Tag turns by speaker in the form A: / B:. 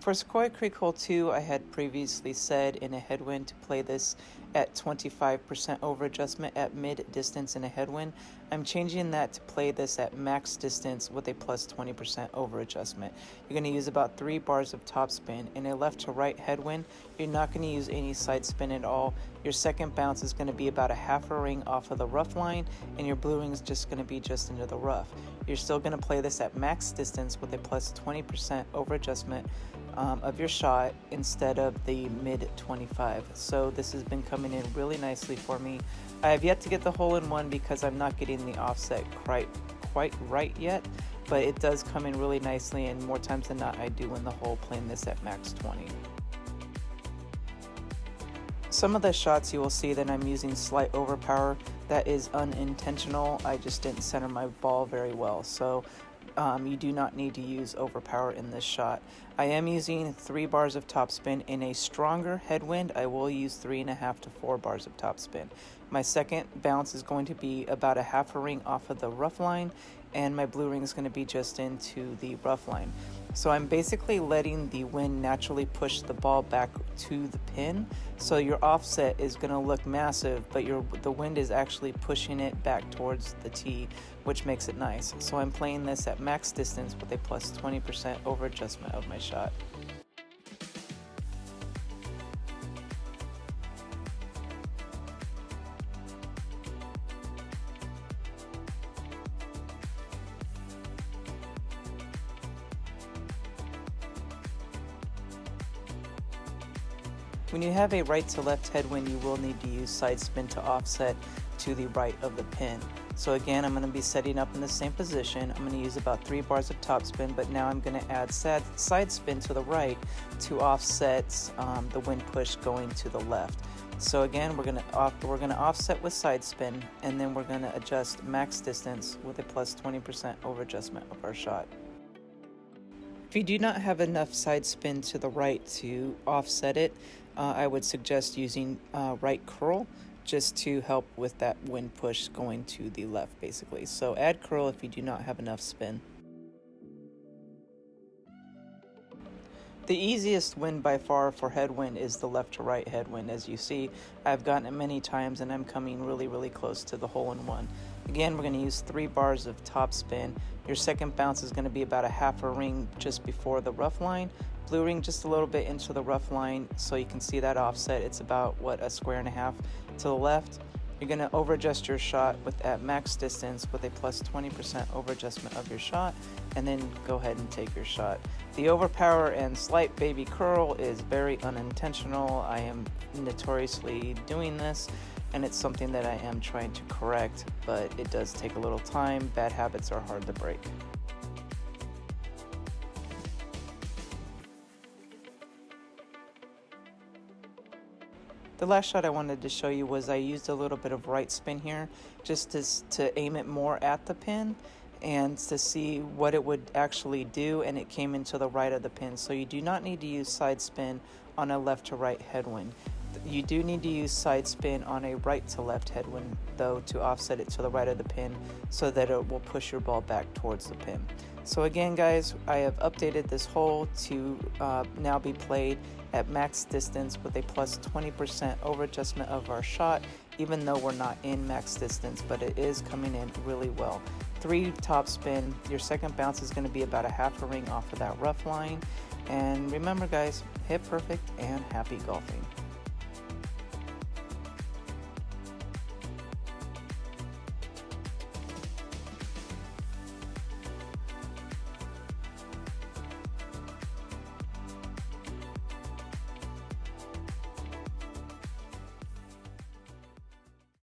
A: For Sequoia Creek Hole 2, I had previously said in a headwind to play this at 25% over adjustment at mid distance in a headwind. I'm changing that to play this at max distance with a plus 20% over adjustment. You're going to use about 3 bars of topspin. In a left to right headwind, you're not going to use any side spin at all. Your second bounce is going to be about a half a ring off of the rough line, and your blue ring is just going to be just into the rough. You're still going to play this at max distance with a plus 20% over adjustment of your shot instead of the mid 25. So this has been coming in really nicely for me. I have yet to get the hole in one because I'm not getting the offset quite right yet, but it does come in really nicely, and more times than not I do win the hole playing this at max 20. Some of the shots you will see that I'm using slight overpower. That is unintentional. I just didn't center my ball very well. So you do not need to use overpower in this shot. I am using 3 bars of topspin. In a stronger headwind, I will use 3.5 to 4 bars of topspin. My second bounce is going to be about a half a ring off of the rough line, and my blue ring is going to be just into the rough line. So I'm basically letting the wind naturally push the ball back to the pin. So your offset is going to look massive, but the wind is actually pushing it back towards the tee, which makes it nice. So I'm playing this at max distance with a plus 20% over adjustment of my shot. When you have a right to left headwind, you will need to use side spin to offset to the right of the pin. So again, I'm going to be setting up in the same position. I'm going to use about 3 bars of topspin, but now I'm going to add side spin to the right to offset the wind push going to the left. So again, we're going to offset with side spin, and then we're going to adjust max distance with a plus 20% over adjustment of our shot. If you do not have enough side spin to the right to offset it, I would suggest using right curl just to help with that wind push going to the left basically. So add curl if you do not have enough spin. The easiest wind by far for headwind is the left to right headwind. As you see, I've gotten it many times and I'm coming really close to the hole in one. Again, we're going to use 3 bars of top spin. Your second bounce is going to be about a half a ring just before the rough line. Blue ring just a little bit into the rough line so you can see that offset. It's about, a square and a half to the left. You're going to over adjust your shot at max distance with a plus 20% over adjustment of your shot, and then go ahead and take your shot. The overpower and slight baby curl is very unintentional. I am notoriously doing this, and it's something that I am trying to correct, but it does take a little time. Bad habits are hard to break. The last shot I wanted to show you was I used a little bit of right spin here just to aim it more at the pin and to see what it would actually do, and it came into the right of the pin. So you do not need to use side spin on a left to right headwind. You do need to use side spin on a right to left headwind though to offset it to the right of the pin so that it will push your ball back towards the pin. So again guys, I have updated this hole to now be played at max distance with a plus 20% over adjustment of our shot, even though we're not in max distance, but it is coming in really well. 3 top spin, your second bounce is going to be about a half a ring off of that rough line. And remember guys, hit perfect and happy golfing.